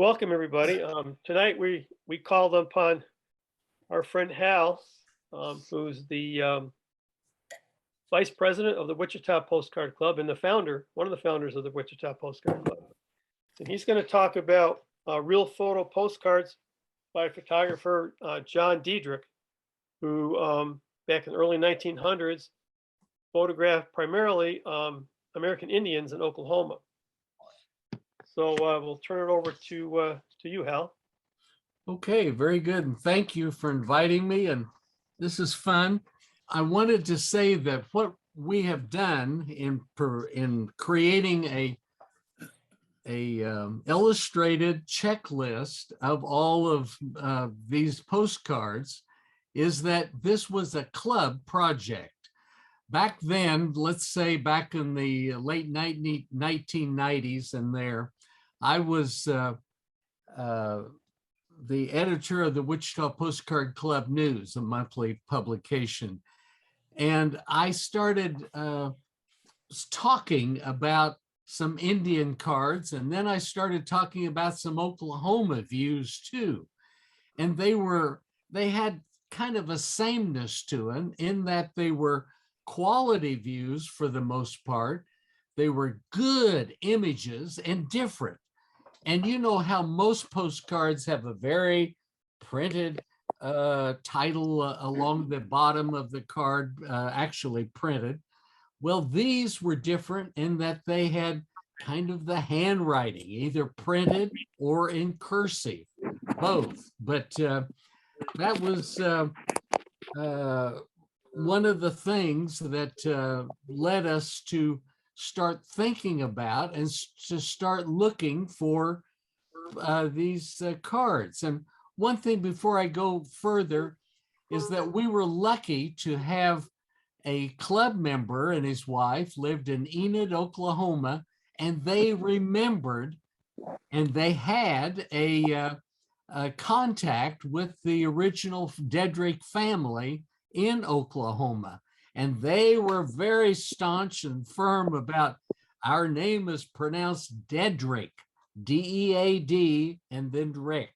Welcome, everybody. Tonight we called upon our friend Hal, who's the vice president of the Wichita Postcard Club and one of the founders of the Wichita Postcard Club. And he's going to talk about real photo postcards by photographer John Dedrick, who back in the early 1900s photographed primarily American Indians in Oklahoma. So we'll turn it over to you, Hal. Okay, very good. And thank you for inviting me. And this is fun. I wanted to say that what we have done in creating a illustrated checklist of all of these postcards is that this was a club project. Back then, let's say back in the late 1990s and there, I was the editor of the Wichita Postcard Club News, a monthly publication. And I started talking about some Indian cards, and then I started talking about some Oklahoma views too. And they had kind of a sameness to them in that they were quality views for the most part. They were good images and different. And you know how most postcards have a very printed title along the bottom of the card, actually printed. Well, these were different in that they had kind of the handwriting, either printed or in cursive, both. But that was one of the things that led us to start thinking about and to start looking for these cards. And one thing before I go further is that we were lucky to have a club member and his wife lived in Enid, Oklahoma, and they remembered and they had a contact with the original Dedrick family in Oklahoma. And they were very staunch and firm about our name is pronounced Dedrick, D-E-A-D, and then Rick.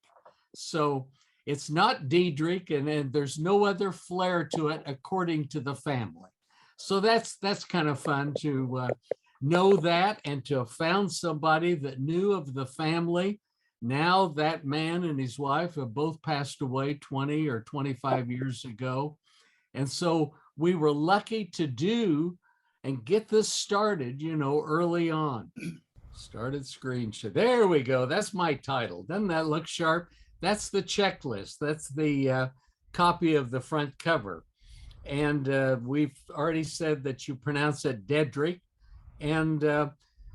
So it's not Dedrick, and there's no other flair to it according to the family. So that's kind of fun to know that and to have found somebody that knew of the family. Now that man and his wife have both passed away 20 or 25 years ago. And so we were lucky to do and get this started, early on. Started screen share. There we go. That's my title. Doesn't that look sharp? That's the checklist. That's the copy of the front cover. And we've already said that you pronounce it Dedrick. And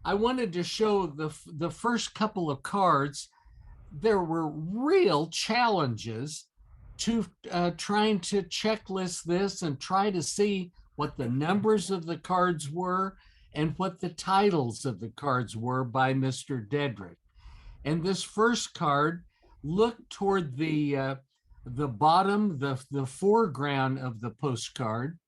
I wanted to show the first couple of cards. There were real challenges to trying to checklist this and try to see what the numbers of the cards were and what the titles of the cards were by Mr. Dedrick. And this first card looked toward the bottom, the foreground of the postcard.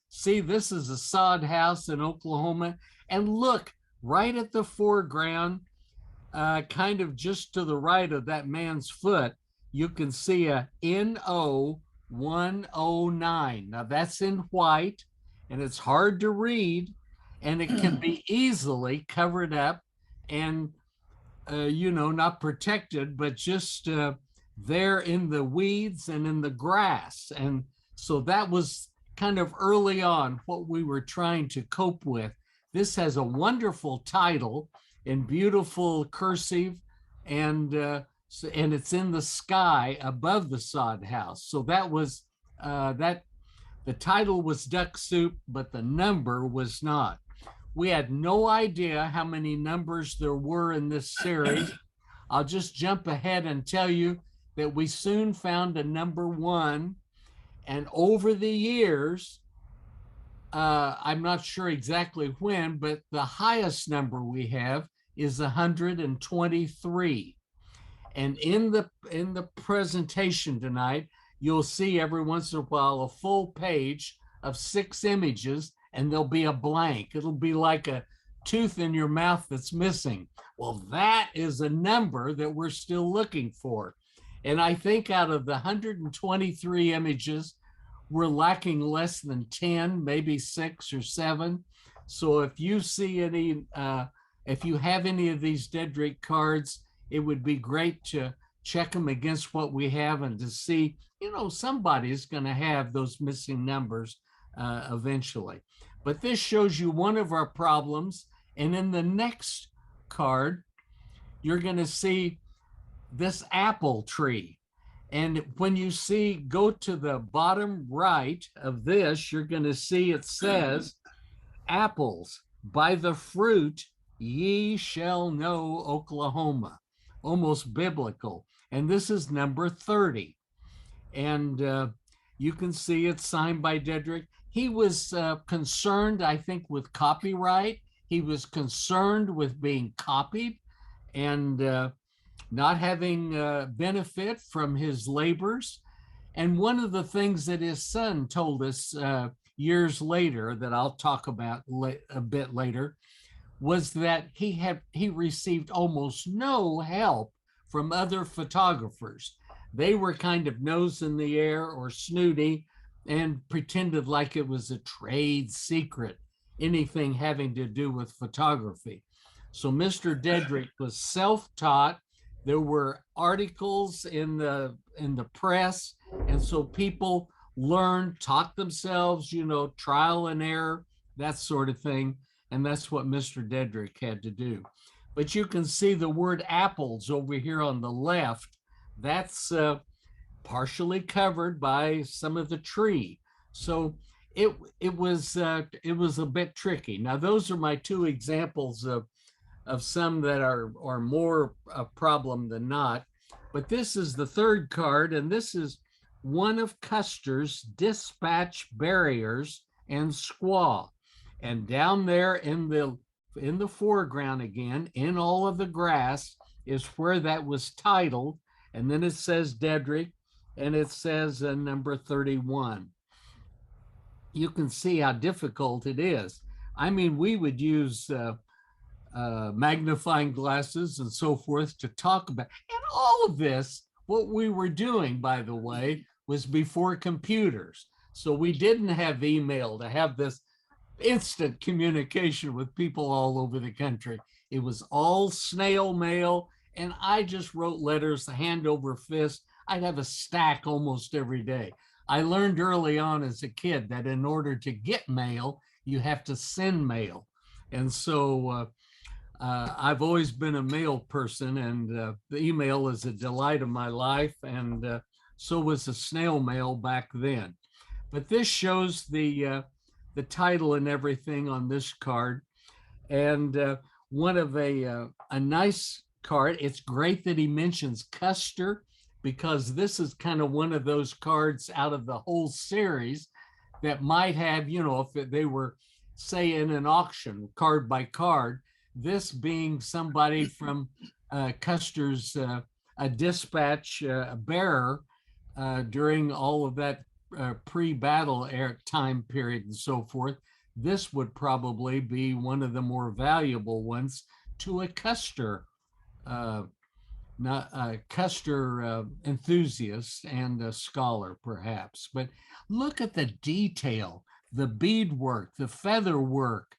See, this is a sod house in Oklahoma. And look, right at the foreground, kind of just to the right of that man's foot, you can see a NO 109. Now that's in white and it's hard to read and it can be easily covered up and, not protected, but just there in the weeds and in the grass. And so that was kind of early on what we were trying to cope with. This has a wonderful title in beautiful cursive and it's in the sky above the sod house. So that was the title was Duck Soup, but the number was not. We had no idea how many numbers there were in this series. I'll just jump ahead and tell you that we soon found a number 1. And over the years, I'm not sure exactly when, but the highest number we have is 123. And in the presentation tonight, you'll see every once in a while a full page of 6 images, and there'll be a blank. It'll be like a tooth in your mouth that's missing. Well, that is a number that we're still looking for. And I think out of the 123 images, we're lacking less than 10, maybe 6 or 7. So if you see any, if you have any of these Dedrick cards, it would be great to check them against what we have and to see, you know, somebody's going to have those missing numbers eventually. But this shows you one of our problems. And in the next card, you're going to see this apple tree. And when you see, go to the bottom right of this, you're going to see it says, apples, by the fruit ye shall know Oklahoma. Almost biblical. And this is number 30. And you can see it's signed by Dedrick. He was concerned, I think, with copyright. He was concerned with being copied and not having benefit from his labors. And one of the things that his son told us years later, that I'll talk about a bit later, was that he received almost no help from other photographers. They were kind of nose in the air or snooty and pretended like it was a trade secret, anything having to do with photography. So Mr. Dedrick was self-taught. There were articles in the press, and so people learned, taught themselves, you know, trial and error, that sort of thing. And that's what Mr. Dedrick had to do. But you can see the word apples over here on the left. That's partially covered by some of the tree. So it was a bit tricky. Now, those are my two examples of some that are more a problem than not. But this is the third card, and this is one of Custer's dispatch barriers and squaw. And down there in the foreground again, in all of the grass, is where that was titled. And then it says Dedrick, and it says number 31. You can see how difficult it is. I mean, we would use magnifying glasses and so forth to talk about. And all of this, what we were doing, by the way, was before computers. So we didn't have email to have this instant communication with people all over the country. It was all snail mail, and I just wrote letters hand over fist. I'd have a stack almost every day. I learned early on as a kid that in order to get mail, you have to send mail. And so I've always been a mail person, and the email is a delight of my life, and so was the snail mail back then. But this shows the title and everything on this card, and one of a nice card. It's great that he mentions Custer, because this is kind of one of those cards out of the whole series that might have, you know, if they were, say, in an auction, card by card, this being somebody from Custer's a dispatch bearer during all of that pre-battle time period and so forth. This would probably be one of the more valuable ones to a Custer enthusiast and a scholar, perhaps. But look at the detail, the beadwork, the feather work,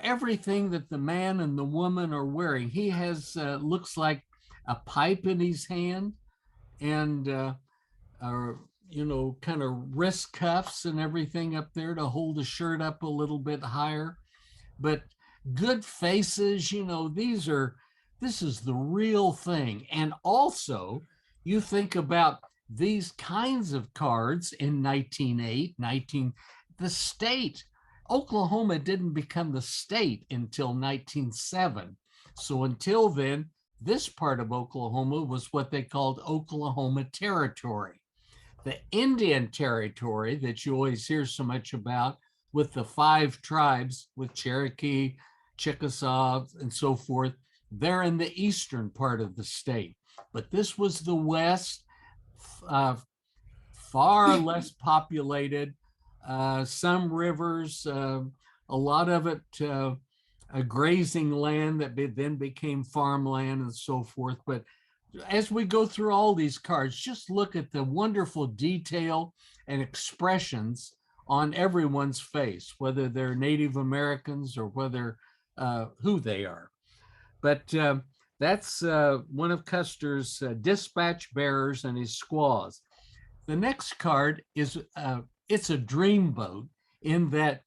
everything that the man and the woman are wearing. He has looks like a pipe in his hand, and kind of wrist cuffs and everything up there to hold the shirt up a little bit higher. But good faces, this is the real thing. And also, you think about these kinds of cards in 1908, the state. Oklahoma didn't become the state until 1907. So until then, this part of Oklahoma was what they called Oklahoma Territory. The Indian Territory that you always hear so much about, with the 5 tribes, with Cherokee, Chickasaw, and so forth, they're in the eastern part of the state. But this was the West, far less populated, some rivers, a lot of it a grazing land that then became farmland and so forth. But as we go through all these cards, just look at the wonderful detail and expressions on everyone's face, whether they're Native Americans or whether who they are. But that's one of Custer's dispatch bearers and his squaws. The next card is it's a dreamboat in that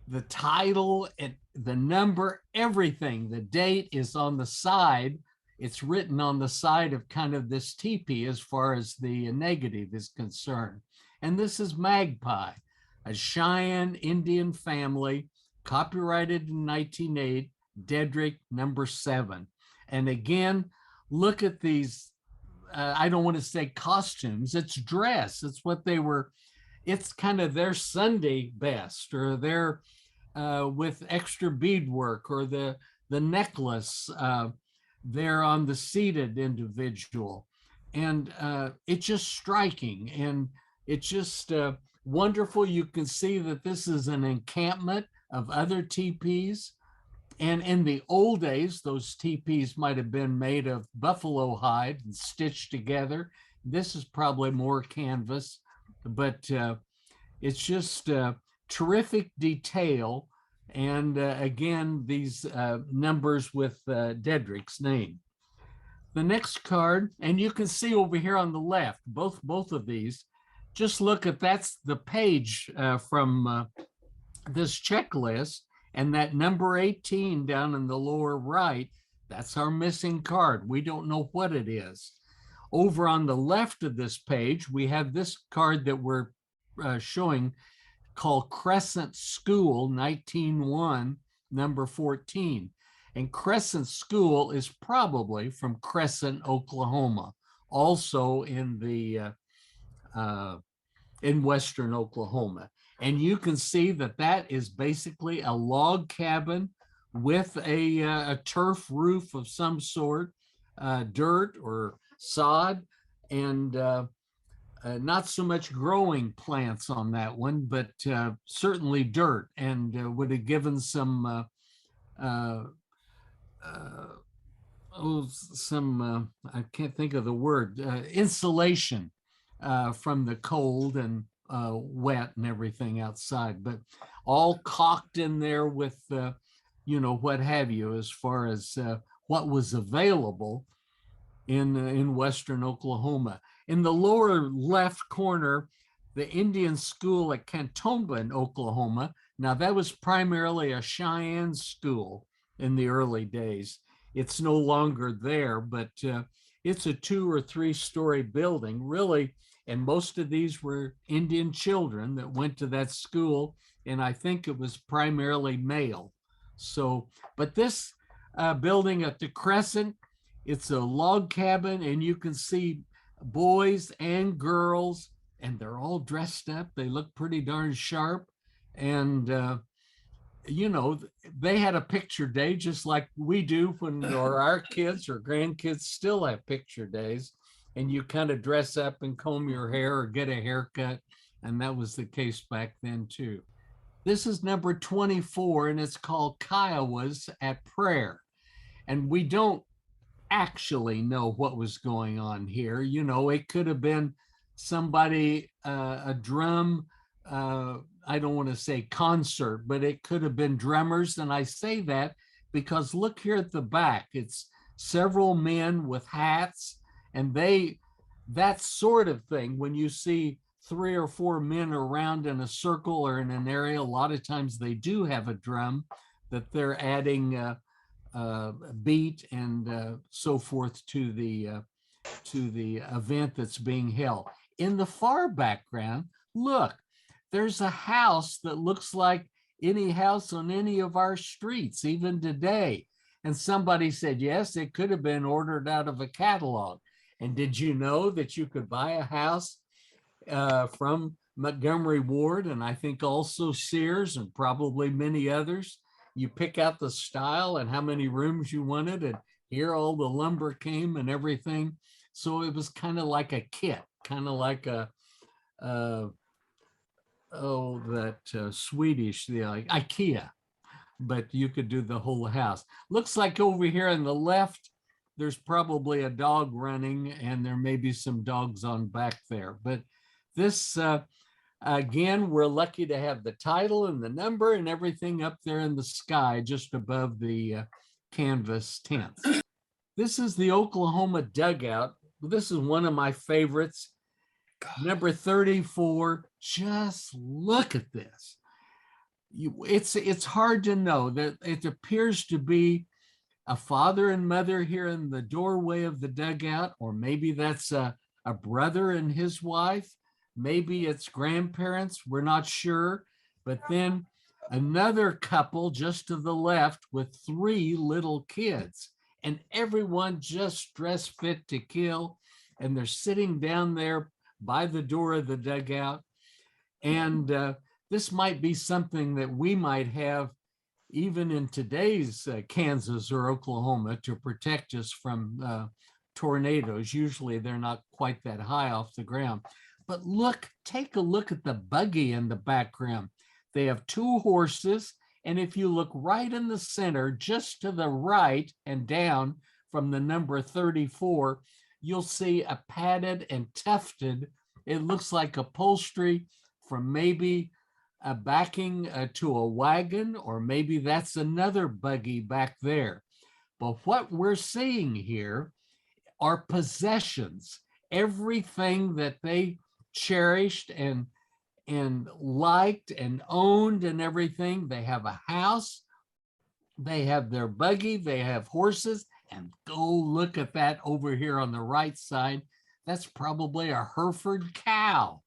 the title and the number, everything, the date is on the side. It's written on the side of kind of this teepee as far as the negative is concerned. And this is Magpie, a Cheyenne Indian family, copyrighted in 1908, Dedrick #7. And again, look at these, I don't want to say costumes, it's dress. It's what they were, it's kind of their Sunday best, or their with extra beadwork, or the necklace there on the seated individual. And it's just striking, and it's just wonderful. You can see that this is an encampment of other teepees. And in the old days, those teepees might have been made of buffalo hide and stitched together. This is probably more canvas, but it's just terrific detail. And again, these numbers with Dedrick's name. The next card, and you can see over here on the left, both of these, just look at, that's the page from this checklist, and that number 18 down in the lower right, that's our missing card. We don't know what it is. Over on the left of this page, we have this card that we're showing called Crescent School 1901, number 14. And Crescent School is probably from Crescent, Oklahoma, also in the in Western Oklahoma. And you can see that that is basically a log cabin with a turf roof of some sort, dirt or sod, and not so much growing plants on that one, but certainly dirt, and would have given some I can't think of the word, insulation from the cold and wet and everything outside, but all caulked in there with, what have you, as far as what was available in Western Oklahoma. In the lower left corner, the Indian school at Cantonment, Oklahoma. Now that was primarily a Cheyenne school in the early days. It's no longer there, but it's a 2 or 3 story building, really. And most of these were Indian children that went to that school. And I think it was primarily male. So, but this building at the Crescent, it's a log cabin, and you can see boys and girls, and they're all dressed up. They look pretty darn sharp. And, they had a picture day just like we do when, or our kids or grandkids still have picture days. And you kind of dress up and comb your hair or get a haircut. And that was the case back then too. This is number 24, and it's called Kiowas at Prayer. And we don't actually know what was going on here. It could have been somebody, a drum, I don't want to say concert, but it could have been drummers. And I say that because look here at the back, it's several men with hats, and that sort of thing, when you see 3 or 4 men around in a circle or in an area, a lot of times they do have a drum that they're adding beat and so forth to the event that's being held. In the far background, look, there's a house that looks like any house on any of our streets, even today. And somebody said, yes, it could have been ordered out of a catalog. And did you know that you could buy a house from Montgomery Ward, and I think also Sears and probably many others? You pick out the style and how many rooms you wanted, and here all the lumber came and everything. So it was kind of like a kit, kind of like a oh, that Swedish, the IKEA, but you could do the whole house. Looks like over here on the left, there's probably a dog running, and there may be some dogs on back there. But this, again, we're lucky to have the title and the number and everything up there in the sky just above the canvas tents. This is the Oklahoma dugout. This is one of my favorites. Number 34. Just look at this. It's hard to know that it appears to be a father and mother here in the doorway of the dugout, or maybe that's a brother and his wife. Maybe it's grandparents. We're not sure. But then another couple just to the left with 3 little kids, and everyone just dressed fit to kill. And they're sitting down there by the door of the dugout. And this might be something that we might have even in today's Kansas or Oklahoma to protect us from tornadoes. Usually they're not quite that high off the ground. But look, take a look at the buggy in the background. They have 2 horses. And if you look right in the center, just to the right and down from the number 34, you'll see a padded and tufted, it looks like upholstery from maybe a backing to a wagon, or maybe that's another buggy back there. But what we're seeing here are possessions, everything that they cherished and liked and owned and everything. They have a house, they have their buggy, they have horses, and go look at that over here on the right side. That's probably a Hereford cow.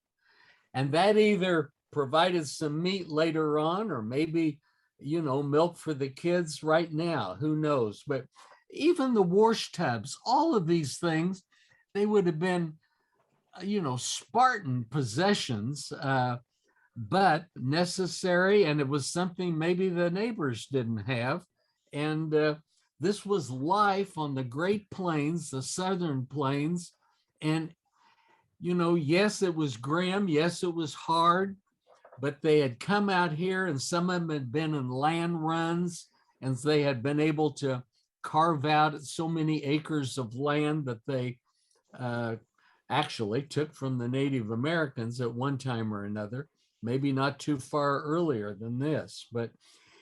And that either provided some meat later on, or maybe, milk for the kids right now, who knows? But even the wash tubs, all of these things, they would have been, Spartan possessions, but necessary. And it was something maybe the neighbors didn't have. And this was life on the Great Plains, the Southern Plains. And, yes, it was grim. Yes, it was hard. But they had come out here, and some of them had been in land runs, and they had been able to carve out so many acres of land that they actually took from the Native Americans at one time or another, maybe not too far earlier than this. But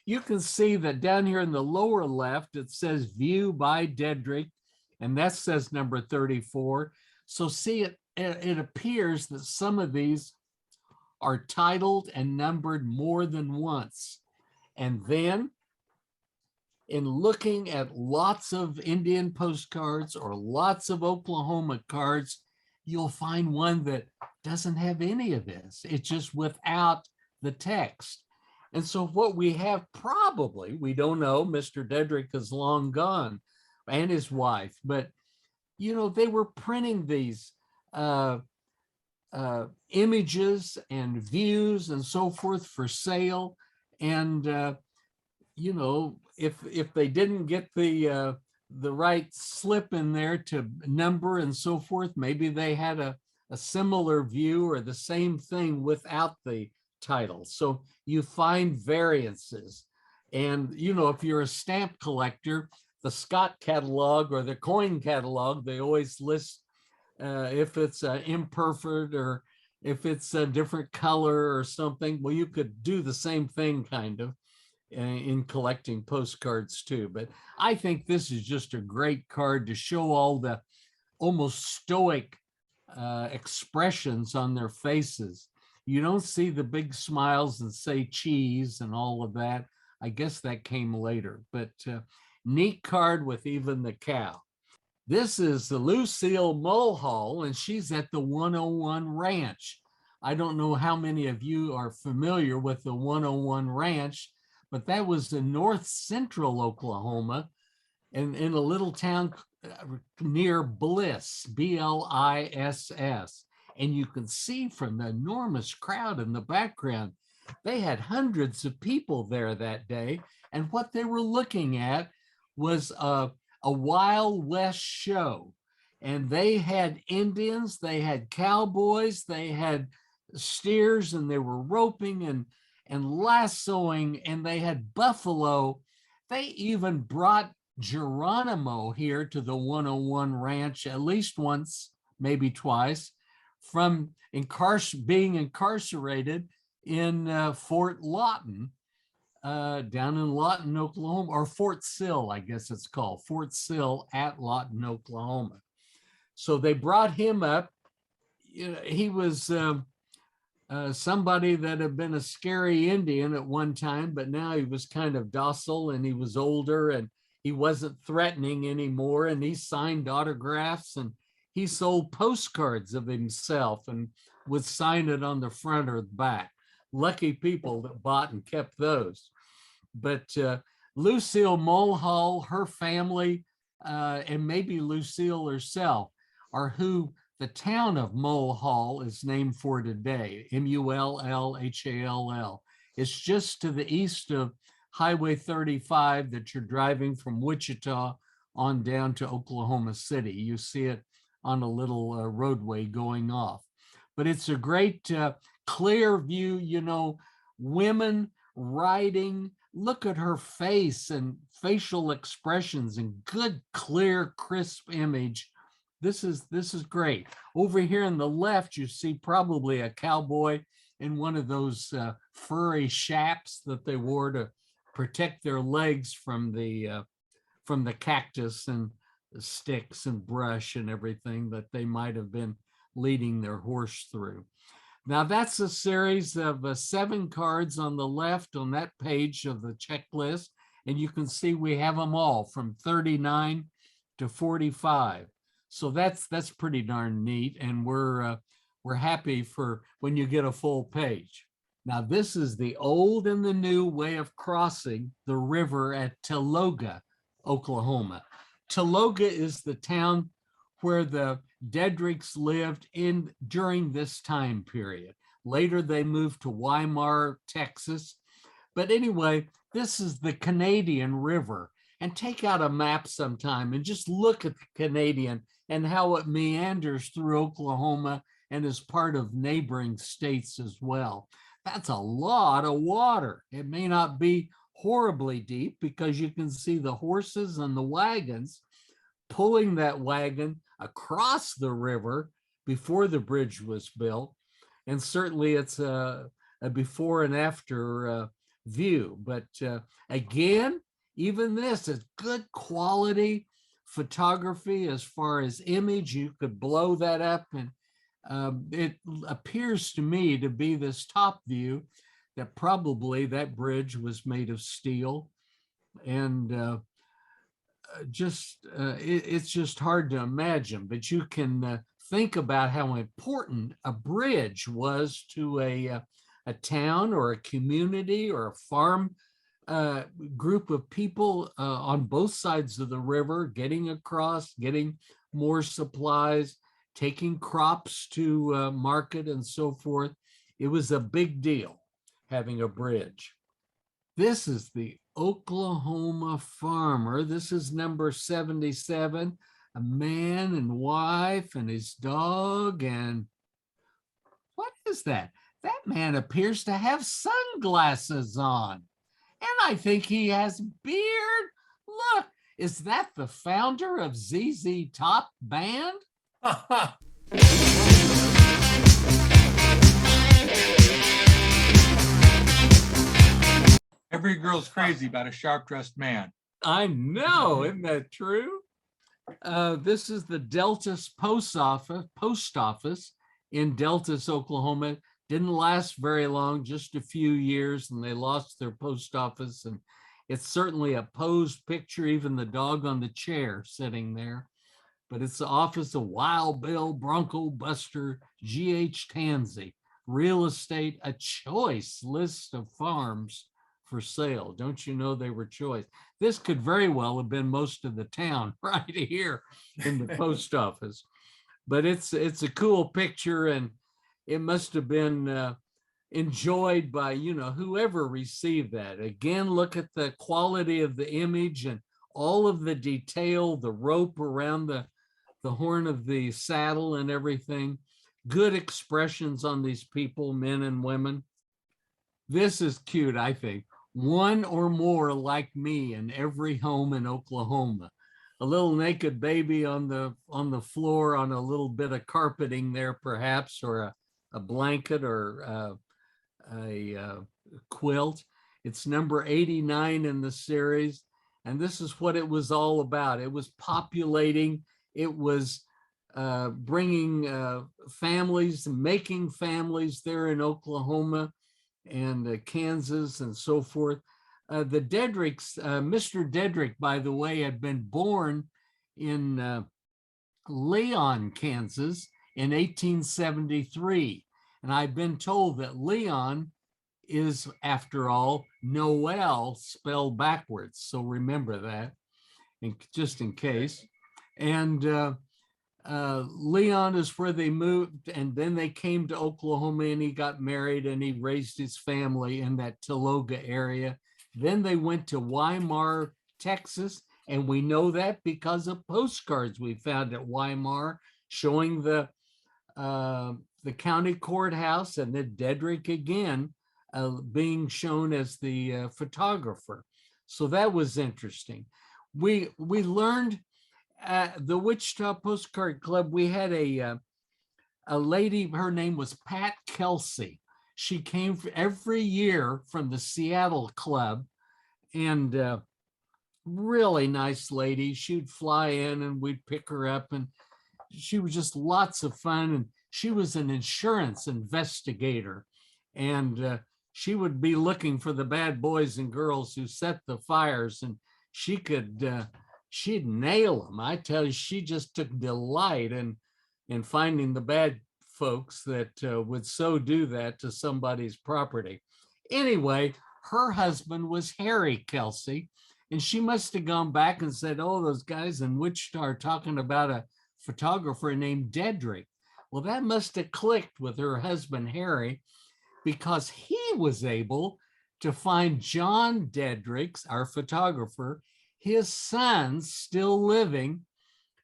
you can see that down here in the lower left, it says View by Dedrick, and that says number 34. So see, it appears that some of these are titled and numbered more than once. And then in looking at lots of Indian postcards or lots of Oklahoma cards, you'll find one that doesn't have any of this. It's just without the text. And so what we have probably, we don't know, Mr. Dedrick is long gone, and his wife, but they were printing these images and views and so forth for sale. And if they didn't get the right slip in there to number and so forth, maybe they had a similar view or the same thing without the title. So you find variances. And if you're a stamp collector, the Scott catalog or the coin catalog, they always list if it's imperfect or if it's a different color or something. Well, you could do the same thing kind of in collecting postcards too. But I think this is just a great card to show all the almost stoic expressions on their faces. You don't see the big smiles and say cheese and all of that. I guess that came later, but neat card with even the cow. This is the Lucille Mulhall, and she's at the 101 Ranch. I don't know how many of you are familiar with the 101 Ranch, but that was in north central Oklahoma and in a little town near Bliss, Bliss. And you can see from the enormous crowd in the background, they had hundreds of people there that day. And what they were looking at was a Wild West show. And they had Indians, they had cowboys, they had steers, and they were roping and lassoing, and they had buffalo. They even brought Geronimo here to the 101 ranch at least once, maybe twice, from being incarcerated in Fort Lawton, down in Lawton, Oklahoma, or Fort Sill, I guess it's called, Fort Sill at Lawton, Oklahoma. So they brought him up. You know, he was somebody that had been a scary Indian at one time, but now he was kind of docile, and he was older, and he wasn't threatening anymore. And he signed autographs, and he sold postcards of himself and would sign it on the front or the back. Lucky people that bought and kept those. But Lucille Mulhall, her family, and maybe Lucille herself, are who the town of Mulhall is named for today, Mullhall. It's just to the east of Highway 35 that you're driving from Wichita on down to Oklahoma City. You see it on a little roadway going off. But it's a great clear view, you know, women riding. Look at her face and facial expressions and good, clear, crisp image. This is great. Over here on the left, you see probably a cowboy in one of those furry chaps that they wore to protect their legs from the cactus and the sticks and brush and everything that they might have been leading their horse through. Now that's a series of 7 cards on the left on that page of the checklist. And you can see we have them all from 39 to 45. So that's pretty darn neat. And we're happy for when you get a full page. Now this is the old and the new way of crossing the river at Taloga, Oklahoma. Taloga is the town where the Dedricks lived during this time period. Later, they moved to Weimar, Texas. But anyway, this is the Canadian River. And take out a map sometime and just look at the Canadian and how it meanders through Oklahoma and is part of neighboring states as well. That's a lot of water. It may not be horribly deep because you can see the horses and the wagons pulling that wagon across the river before the bridge was built. And certainly it's a before and after view. But again, even this is good quality photography as far as image. You could blow that up, and it appears to me to be this top view that probably that bridge was made of steel. And it's just hard to imagine, but you can think about how important a bridge was to a town or a community or a farm group of people on both sides of the river, getting across, getting more supplies, taking crops to market and so forth. It was a big deal having a bridge. This is the Oklahoma farmer. This is number 77, a man and wife and his dog. And what is that? That man appears to have sunglasses on. And I think he has beard. Look, is that the founder of ZZ Top Band? Every girl's crazy about a sharp-dressed man. I know, isn't that true? This is the Deltas post office in Deltas, Oklahoma. Didn't last very long, just a few years, and they lost their post office. And it's certainly a posed picture, even the dog on the chair sitting there. But it's the office of Wild Bill, Bronco Buster, G.H. Tansey. Real estate, a choice list of farms for sale. Don't you know they were choice? This could very well have been most of the town right here in the post office. But it's a cool picture, and it must have been enjoyed by, you know, whoever received that. Again, look at the quality of the image and all of the detail, the rope around the horn of the saddle and everything. good expressions on these people, men and women. This is cute, I think. One or more like me in every home in Oklahoma. A little naked baby on the floor on a little bit of carpeting there, perhaps, or a blanket or a quilt. It's number 89 in the series. And this is what it was all about. It was populating, it was bringing families, making families there in Oklahoma and Kansas and so forth. The Dedricks, Mr. Dedrick, by the way, had been born in Leon, Kansas in 1873. And I've been told that Leon is, after all, Noel spelled backwards. So remember that, just in case. And Leon is where they moved, and then they came to Oklahoma, and he got married, and he raised his family in that Taloga area. Then they went to Weimar, Texas, and we know that because of postcards we found at Weimar showing the county courthouse, and then Dedrick again being shown as the photographer. So that was interesting. We learned the Wichita Postcard Club, we had a lady, her name was Pat Kelsey. She came every year from the Seattle Club, and really nice lady. She'd fly in and we'd pick her up, and she was just lots of fun. And she was an insurance investigator, and she would be looking for the bad boys and girls who set the fires, and she could she'd nail them. I tell you, she just took delight in finding the bad folks that would so do that to somebody's property. Anyway, her husband was Harry Kelsey, and she must have gone back and said, oh, those guys in Wichita are talking about a photographer named Dedrick. Well, that must have clicked with her husband, Harry, because he was able to find John Dedrick's, our photographer, his son's still living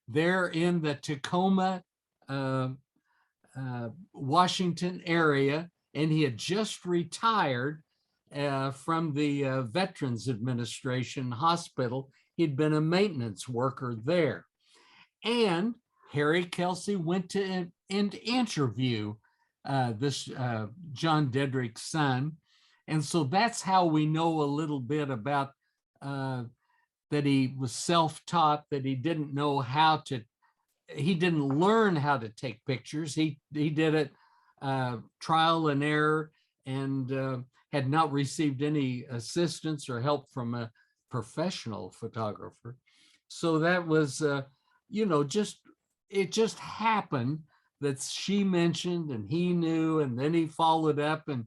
there in the Tacoma, Washington area, and he had just retired from the Veterans Administration hospital. He'd been a maintenance worker there. And Harry Kelsey went to interview this John Dedrick's son. And so that's how we know a little bit about that he was self-taught, that he didn't know how to, he didn't learn how to take pictures. He did it trial and error, and had not received any assistance or help from a professional photographer. So that was, it just happened that she mentioned and he knew, and then he followed up and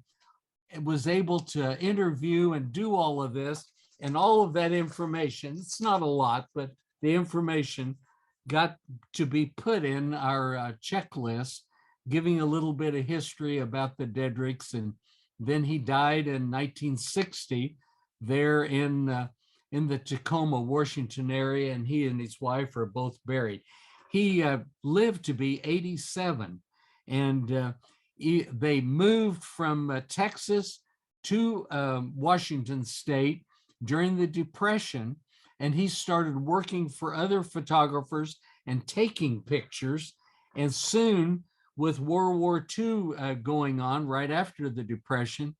was able to interview and do all of this. And all of that information, it's not a lot, but the information got to be put in our checklist, giving a little bit of history about the Dedricks. And then he died in 1960 there in the Tacoma, Washington area, and he and his wife are both buried. He lived to be 87, and they moved from Texas to Washington State during the Depression, and he started working for other photographers and taking pictures. And soon, with World War II going on right after the Depression,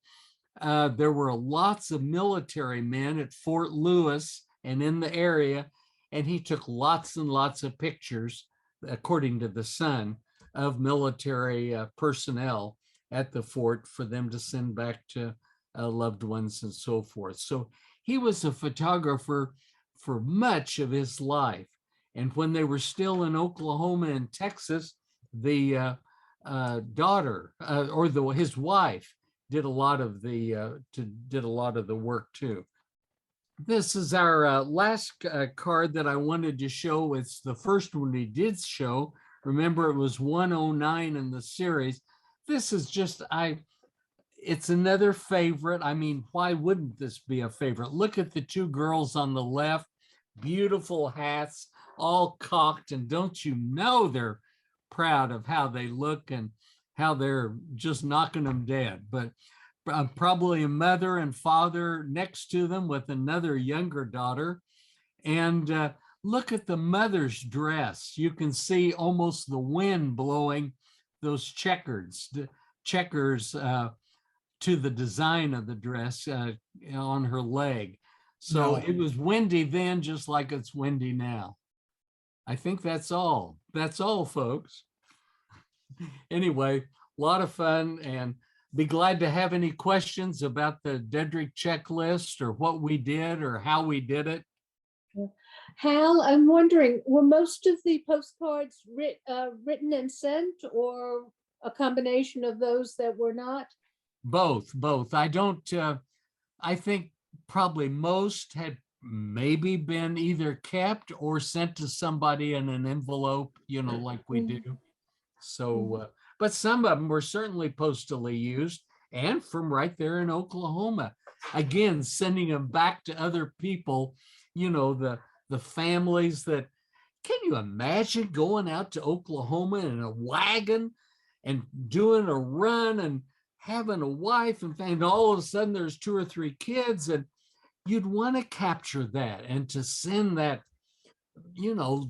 there were lots of military men at Fort Lewis and in the area, and he took lots and lots of pictures, according to the son, of military personnel at the fort for them to send back to loved ones and so forth. So he was a photographer for much of his life. And when they were still in Oklahoma and Texas, the daughter his wife did a lot of the work too. This is our last card that I wanted to show. It's the first one he did show. Remember, it was 109 in the series. This is just, it's another favorite. I mean, why wouldn't this be a favorite? Look at the two girls on the left, beautiful hats, all cocked, and don't you know they're proud of how they look and how they're just knocking them dead. But probably a mother and father next to them with another younger daughter. And look at the mother's dress. You can see almost the wind blowing those checkers to the design of the dress on her leg. So it was windy then, just like it's windy now. I think that's all. That's all, folks. Anyway, a lot of fun, and be glad to have any questions about the Dedrick checklist or what we did or how we did it. Hal, I'm wondering, were most of the postcards written and sent, or a combination of those that were not? Both. I don't, I think probably most had maybe been either kept or sent to somebody in an envelope, like we do. So, but some of them were certainly postally used and from right there in Oklahoma. Again, sending them back to other people, the families that, can you imagine going out to Oklahoma in a wagon and doing a run and having a wife and all of a sudden there's 2 or 3 kids, and you'd want to capture that and to send that,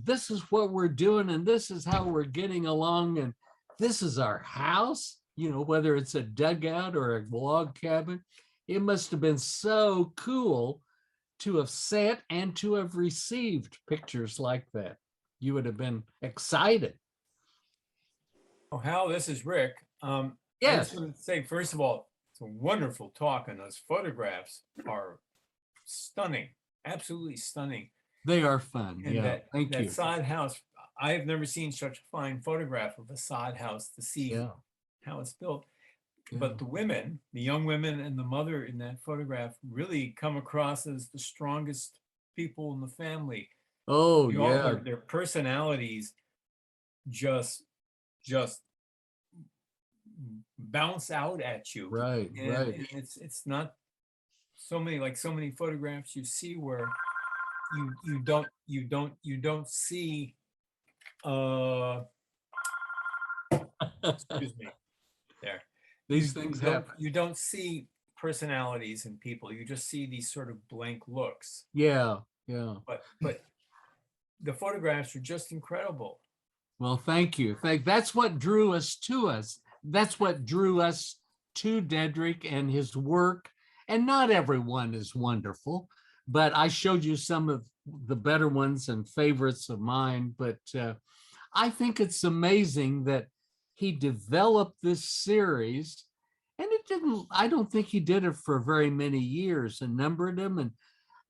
this is what we're doing and this is how we're getting along and this is our house, whether it's a dugout or a log cabin. It must have been so cool to have sent and to have received pictures like that. You would have been excited. Oh, Hal, this is Rick. I Yes. just want to say, first of all, it's a wonderful talk, and those photographs are stunning, absolutely stunning. They are fun. And Yeah, thank you. that sod house, I have never seen such a fine photograph of a sod house to see how it's built. Yeah. But the women, the young women and the mother in that photograph really come across as the strongest people in the family. Oh, Yeah. Their personalities just bounce out at you. Right, And right. it's not so many photographs you see where you don't see excuse me there. These things happen. You don't see personalities in people. You just see these sort of blank looks. Yeah. But the photographs are just incredible. Well, thank you. That's what drew us to us. That's what drew us to Dedrick and his work. And not everyone is wonderful, but I showed you some of the better ones and favorites of mine. But I think it's amazing that he developed this series, and I don't think he did it for very many years and numbered them. And,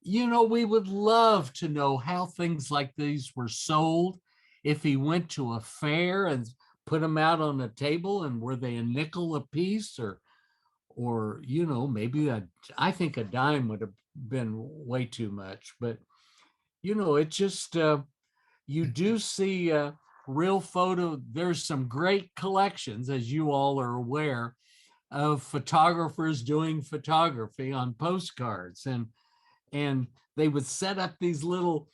we would love to know how things like these were sold. If he went to a fair and put them out on a table, and were they a nickel a piece, or maybe I think a dime would have been way too much. But it just you do see real photo. There's some great collections, as you all are aware, of photographers doing photography on postcards, and they would set up these little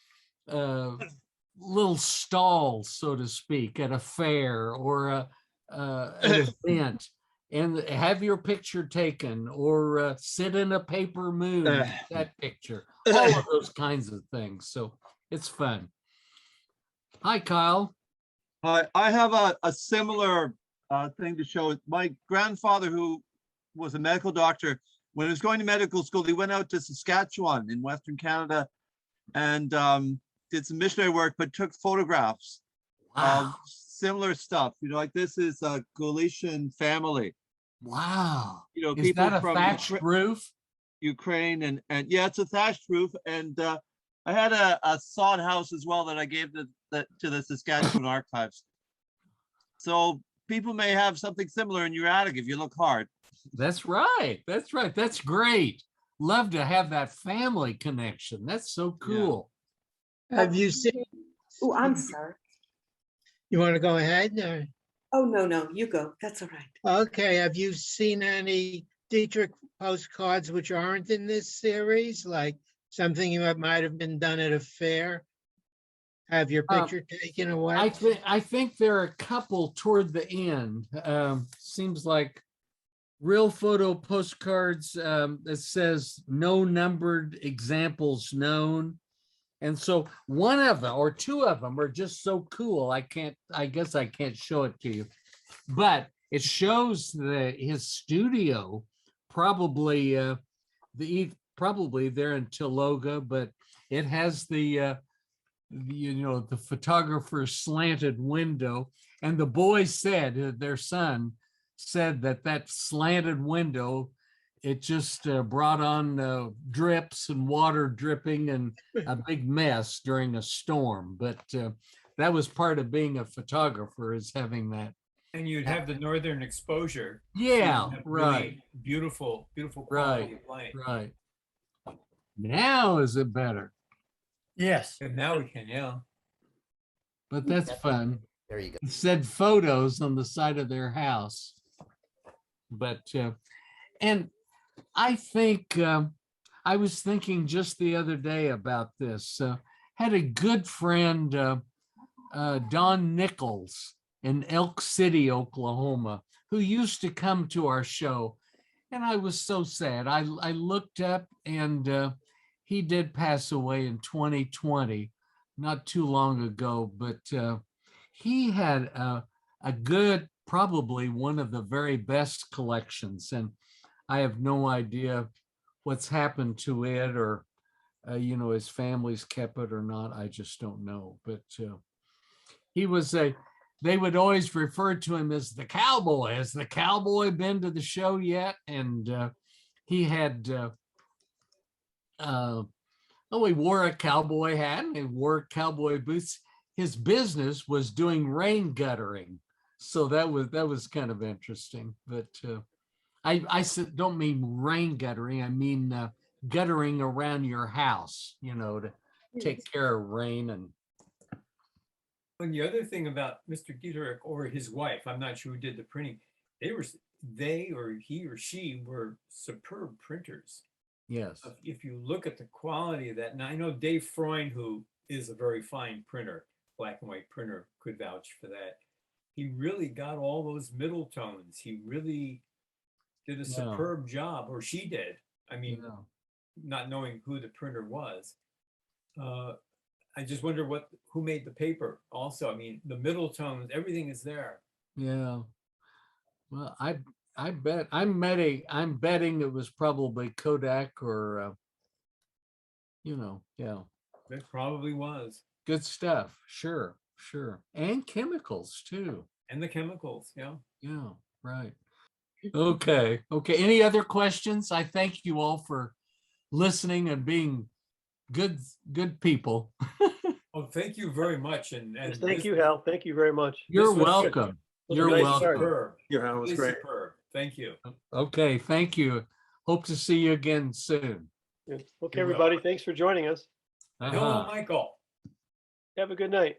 stalls, so to speak, at a fair or an event, and have your picture taken, or sit in a paper moon, that picture, all of those kinds of things. So it's fun. Hi, Kyle. I have a similar thing to show. My grandfather, who was a medical doctor, when he was going to medical school, he went out to Saskatchewan in Western Canada and did some missionary work, but took photographs of similar stuff. Like this is a Galician family. Wow. Is people that a thatched roof? Ukraine and yeah, it's a thatched roof. And I had a sod house as well that I gave to the Saskatchewan archives. So people may have something similar in your attic if you look hard. That's right. That's great. Love to have that family connection. That's so cool. Yeah. Have you seen? Oh, I'm sorry. You want to go ahead? Or? Oh, no, you go. That's all right. Okay. Have you seen any Dedrick postcards which aren't in this series? Like something you might have been done at a fair? have your picture taken away? I think there are a couple toward the end. Seems like Real Photo Postcards that says no numbered examples known. And so one of them or two of them are just so cool. I guess I can't show it to you, but it shows his studio, probably probably there in Taloga, but it has the photographer's slanted window. And the boy said, their son said that slanted window, it just brought on drips and water dripping and a big mess during a storm. But that was part of being a photographer, is having that. And you'd have the northern exposure. Yeah, You'd have right. really beautiful quality Right, of light. right. Now is it better? Yes. And now we can, yeah. But that's fun. There you go. It said photos on the side of their house. But, and I think, I was thinking just the other day about this. Had a good friend, Don Nichols in Elk City, Oklahoma, who used to come to our show. And I was so sad. I looked up and he did pass away in 2020, not too long ago, but he had a good, probably one of the very best collections. And I have no idea what's happened to it, or, his family's kept it or not. I just don't know. But he was they would always refer to him as the cowboy. Has the cowboy been to the show yet? And he had, he wore a cowboy hat and he wore cowboy boots. His business was doing rain guttering. So that was kind of interesting. But I don't mean rain guttering. I mean guttering around your house, to take care of rain. And the other thing about Mr. Dedrick or his wife, I'm not sure who did the printing, he or she were superb printers. Yes. If you look at the quality of that, and I know Dave Freund, who is a very fine printer, black and white printer, could vouch for that. He really got all those middle tones. He really did a superb job, or she did. I mean, not knowing who the printer was. I just wonder who made the paper also. I mean, the middle tones, everything is there. Yeah. Well, I bet I'm betting it was probably Kodak or yeah. It probably was. Good stuff. Sure. And chemicals too. And the chemicals, yeah. Yeah, right. Okay. Any other questions? I thank you all for listening and being good people. Oh, thank you very much. And Thank you, Hal. Thank you very much. You're was welcome. You're You're nice welcome. superb. Yeah, that was Really great. superb. Thank you. Okay, thank you. Hope to see you again soon. Yeah. Okay, everybody, thanks for joining us. Hello, Michael. Have a good night.